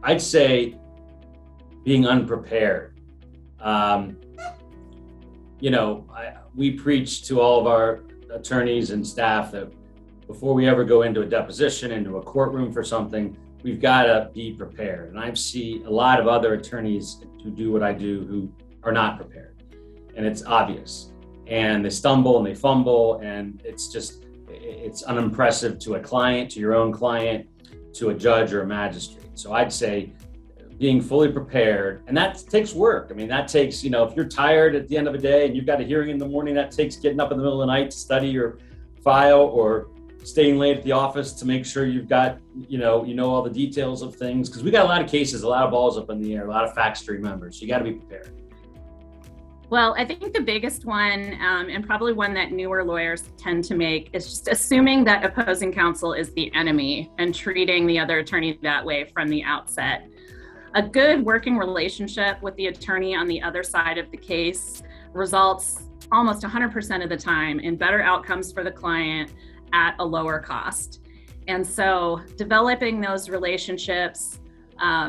I'd say being unprepared. We preach to all of our attorneys and staff that before we ever go into a deposition, into a courtroom for something, we've got to be prepared. And I see a lot of other attorneys who do what I do who are not prepared. And it's obvious. And they stumble and they fumble, and it's unimpressive to a client, to your own client, to a judge or a magistrate. So I'd say being fully prepared, and that takes work. I mean, that takes, if you're tired at the end of the day and you've got a hearing in the morning, that takes getting up in the middle of the night to study your file, or staying late at the office to make sure you've got, all the details of things. Because we got a lot of cases, a lot of balls up in the air, a lot of facts to remember. So you got to be prepared. Well, I think the biggest one, and probably one that newer lawyers tend to make, is just assuming that opposing counsel is the enemy and treating the other attorney that way from the outset. A good working relationship with the attorney on the other side of the case results almost 100% of the time in better outcomes for the client at a lower cost. And so developing those relationships,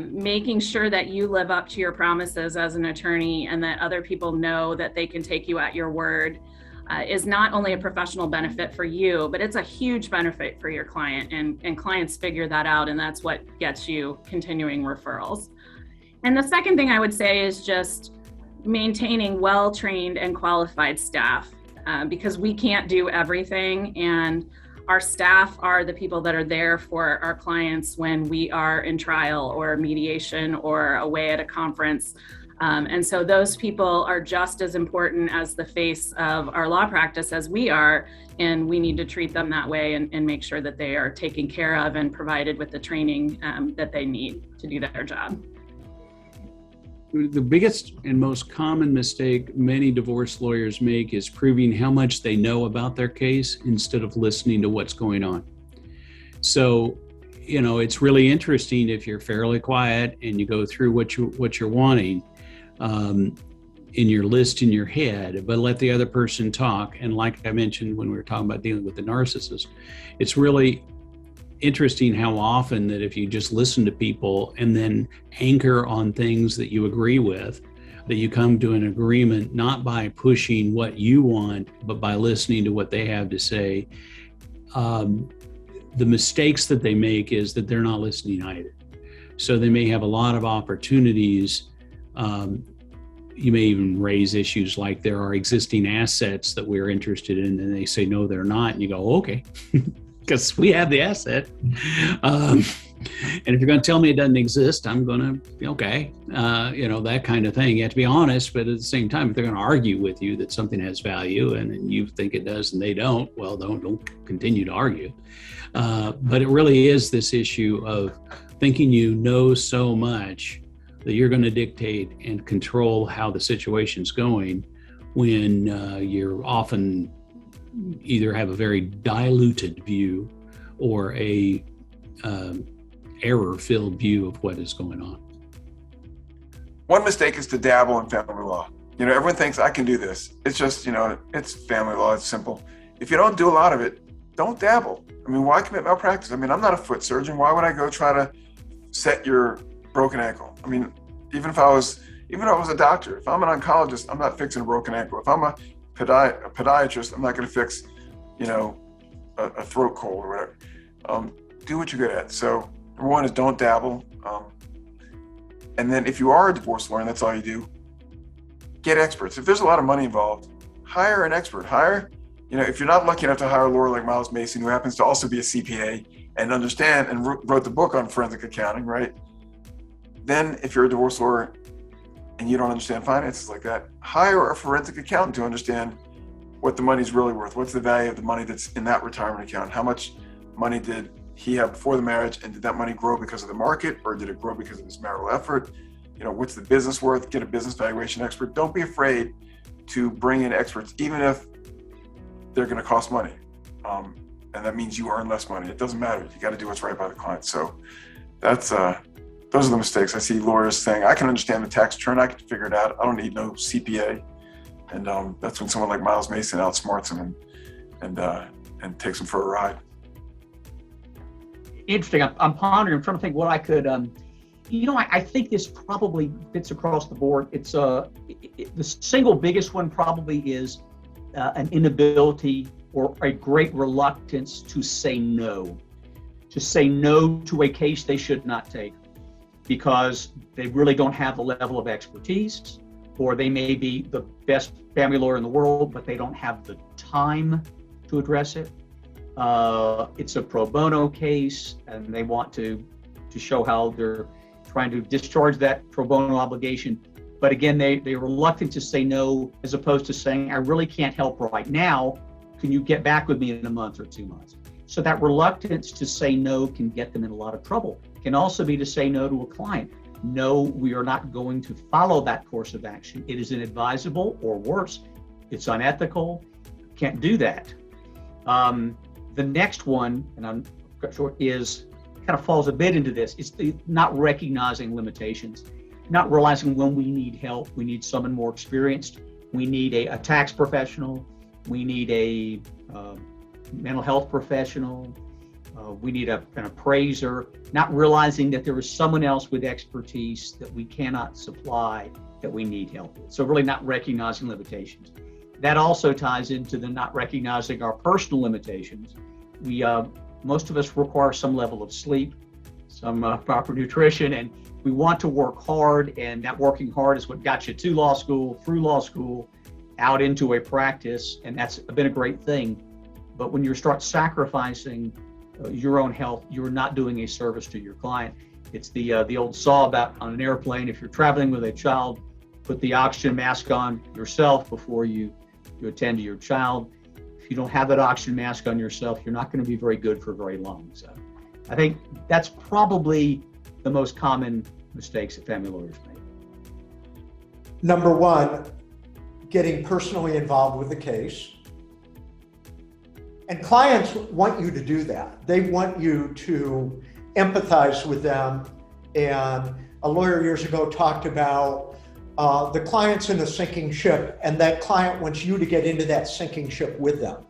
making sure that you live up to your promises as an attorney and that other people know that they can take you at your word, is not only a professional benefit for you, but it's a huge benefit for your client, and clients figure that out, and that's what gets you continuing referrals. And the second thing I would say is just maintaining well-trained and qualified staff, because we can't do everything, and our staff are the people that are there for our clients when we are in trial or mediation or away at a conference. And so those people are just as important as the face of our law practice as we are, and we need to treat them that way and make sure that they are taken care of and provided with the training that they need to do their job. The biggest and most common mistake many divorce lawyers make is proving how much they know about their case instead of listening to what's going on. So, it's really interesting if you're fairly quiet and you go through what you're wanting in your list in your head, but let the other person talk. And like I mentioned when we were talking about dealing with the narcissist, it's really interesting how often that if you just listen to people and then anchor on things that you agree with, that you come to an agreement, not by pushing what you want, but by listening to what they have to say. The mistakes that they make is that they're not listening either. So they may have a lot of opportunities. You may even raise issues like there are existing assets that we're interested in, and they say, no, they're not. And you go, okay. Because we have the asset. And if you're going to tell me it doesn't exist, I'm going to, okay, that kind of thing. You have to be honest, but at the same time, if they're going to argue with you that something has value and you think it does and they don't, well, don't continue to argue. But it really is this issue of thinking you know so much that you're going to dictate and control how the situation's going when you're often either have a very diluted view or a error-filled view of what is going on. One mistake is to dabble in family law. Everyone thinks I can do this. It's just, it's family law. It's simple. If you don't do a lot of it, don't dabble. Why commit malpractice? I'm not a foot surgeon. Why would I go try to set your broken ankle? Even if I was a doctor, if I'm an oncologist, I'm not fixing a broken ankle. If I'm a podiatrist, I'm not going to fix, a throat cold or whatever. Do what you're good at. So number one is don't dabble. And then if you are a divorce lawyer and that's all you do, get experts. If there's a lot of money involved, hire an expert. If you're not lucky enough to hire a lawyer like Miles Mason, who happens to also be a CPA and understand and wrote the book on forensic accounting, right? Then if you're a divorce lawyer and you don't understand finances like that, hire a forensic accountant to understand what the money's really worth. What's the value of the money that's in that retirement account? How much money did he have before the marriage, and did that money grow because of the market, or did it grow because of his marital effort? What's the business worth? Get a business valuation expert. Don't be afraid to bring in experts, even if they're going to cost money. And that means you earn less money. It doesn't matter. You got to do what's right by the client. So those are the mistakes. I see lawyers saying, I can understand the tax return. I can figure it out. I don't need no CPA. And that's when someone like Miles Mason outsmarts them and takes them for a ride. Interesting. I'm pondering. I'm trying to think what I could I think this probably fits across the board. It's the single biggest one probably is an inability or a great reluctance to say no to a case they should not take because they really don't have the level of expertise, or they may be the best family lawyer in the world, but they don't have the time to address it. It's a pro bono case, and they want to show how they're trying to discharge that pro bono obligation. But again, they're reluctant to say no, as opposed to saying, I really can't help right now. Can you get back with me in a month or 2 months? So that reluctance to say no can get them in a lot of trouble. It can also be to say no to a client. No, we are not going to follow that course of action. It is inadvisable, or worse, it's unethical. Can't do that. The next one, and I'm sure is kind of falls a bit into this, is the not recognizing limitations, not realizing when we need help. We need someone more experienced. We need a tax professional. We need a mental health professional. We need an appraiser, not realizing that there is someone else with expertise that we cannot supply that we need help with. So really not recognizing limitations. That also ties into the not recognizing our personal limitations. Most of us require some level of sleep, some proper nutrition, and we want to work hard, and that working hard is what got you to law school, through law school, out into a practice, and that's been a great thing. But when you start sacrificing your own health, you're not doing a service to your client. It's the old saw about on an airplane, if you're traveling with a child, put the oxygen mask on yourself before you attend to your child. If you don't have that oxygen mask on yourself, you're not going to be very good for very long. So I think that's probably the most common mistakes that family lawyers make. Number one, getting personally involved with the case. And clients want you to do that. They want you to empathize with them. And a lawyer years ago talked about the client's in a sinking ship, and that client wants you to get into that sinking ship with them.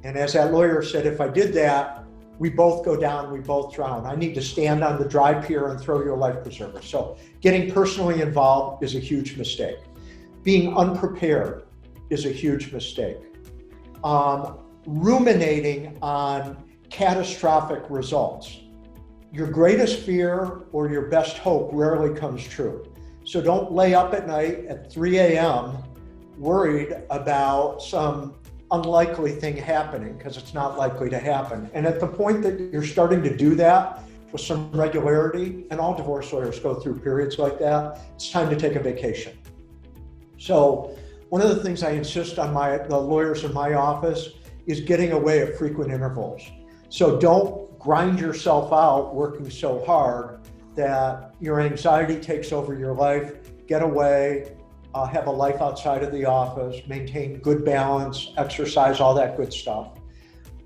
And as that lawyer said, if I did that, we both go down, we both drown. I need to stand on the dry pier and throw you a life preserver. So getting personally involved is a huge mistake. Being unprepared is a huge mistake. Ruminating on catastrophic results. Your greatest fear or your best hope rarely comes true. So don't lay up at night at 3 a.m. worried about some unlikely thing happening, because it's not likely to happen. And at the point that you're starting to do that with some regularity, and all divorce lawyers go through periods like that, it's time to take a vacation. So one of the things I insist on the lawyers in my office is getting away at frequent intervals. So don't grind yourself out working so hard that your anxiety takes over your life. Get away, have a life outside of the office, maintain good balance, exercise, all that good stuff.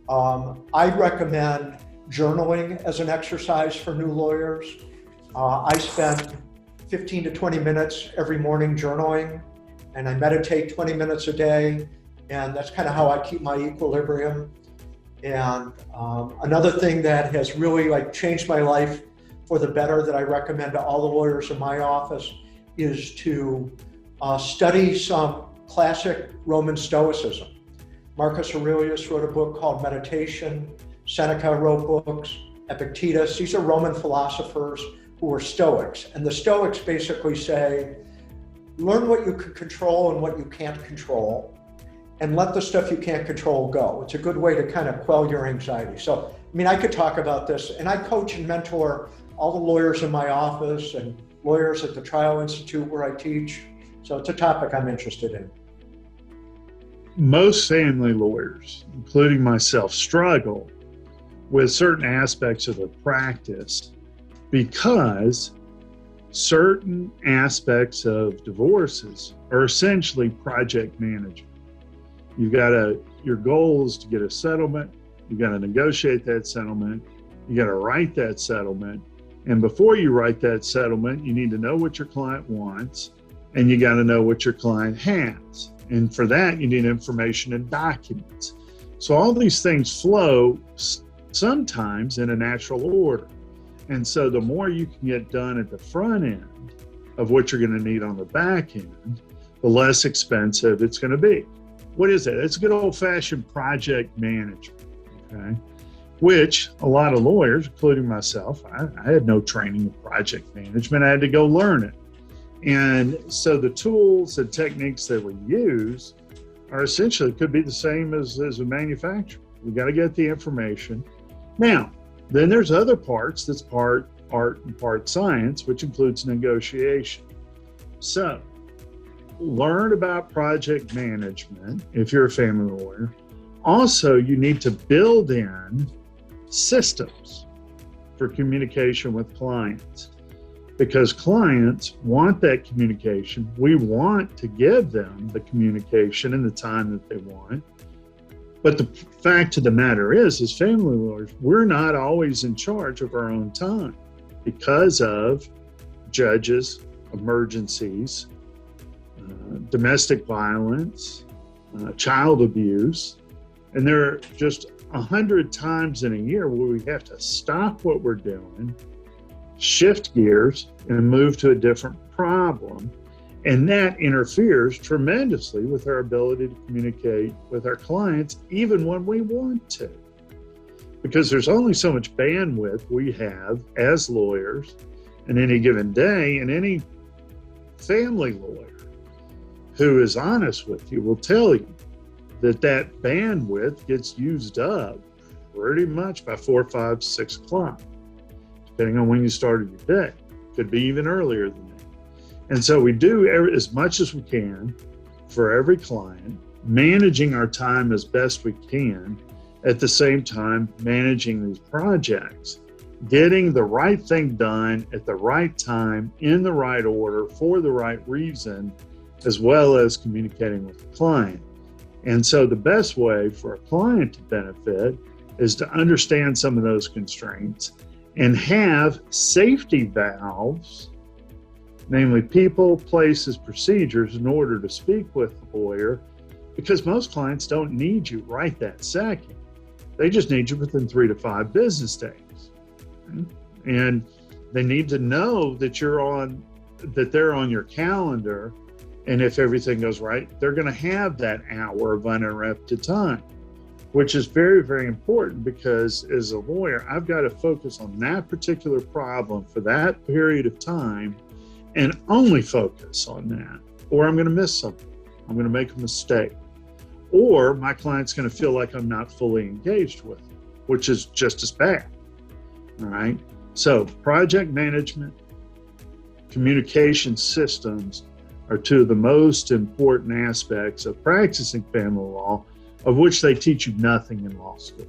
I recommend journaling as an exercise for new lawyers. I spend 15 to 20 minutes every morning journaling, and I meditate 20 minutes a day, and that's kind of how I keep my equilibrium. And another thing that has really changed my life for the better that I recommend to all the lawyers in my office is to study some classic Roman Stoicism. Marcus Aurelius wrote a book called Meditation. Seneca wrote books, Epictetus. These are Roman philosophers who were Stoics. And the Stoics basically say, learn what you can control and what you can't control, and let the stuff you can't control go. It's a good way to kind of quell your anxiety. So, I could talk about this, and I coach and mentor all the lawyers in my office and lawyers at the Trial Institute where I teach. So it's a topic I'm interested in. Most family lawyers, including myself, struggle with certain aspects of the practice because certain aspects of divorces are essentially project management. Your goal is to get a settlement. You got to negotiate that settlement. You got to write that settlement. And before you write that settlement, you need to know what your client wants, and you got to know what your client has. And for that, you need information and documents. So all these things flow sometimes in a natural order. And so the more you can get done at the front end of what you're going to need on the back end, the less expensive it's going to be. What is it? It's good old-fashioned project management, okay? Which a lot of lawyers, including myself, I had no training in project management. I had to go learn it. And so the tools and techniques that we use are essentially could be the same as a manufacturer. We got to get the information. Now, then there's other parts that's part art and part science, which includes negotiation. So learn about project management if you're a family lawyer. Also, you need to build in systems for communication with clients, because clients want that communication. We want to give them the communication in the time that they want. But the fact of the matter is, as family lawyers, we're not always in charge of our own time because of judges, emergencies, domestic violence, child abuse. And there are just 100 times in a year where we have to stop what we're doing, shift gears, and move to a different problem. And that interferes tremendously with our ability to communicate with our clients, even when we want to. Because there's only so much bandwidth we have as lawyers in any given day, and any family lawyer who is honest with you will tell you that that bandwidth gets used up pretty much by 4, 5, 6 o'clock, depending on when you started your day. Could be even earlier than that. And so we do as much as we can for every client, managing our time as best we can, at the same time managing these projects, getting the right thing done at the right time, in the right order, for the right reason, as well as communicating with the client. And so the best way for a client to benefit is to understand some of those constraints and have safety valves, namely people, places, procedures, in order to speak with the lawyer, because most clients don't need you right that second. They just need you within 3 to 5 business days. And they need to know that they're on your calendar, and if everything goes right, they're going to have that hour of uninterrupted time, which is very, very important, because as a lawyer, I've got to focus on that particular problem for that period of time and only focus on that, or I'm going to miss something. I'm going to make a mistake, or my client's going to feel like I'm not fully engaged with them, which is just as bad. All right. So project management, communication systems are 2 of the most important aspects of practicing family law, of which they teach you nothing in law school.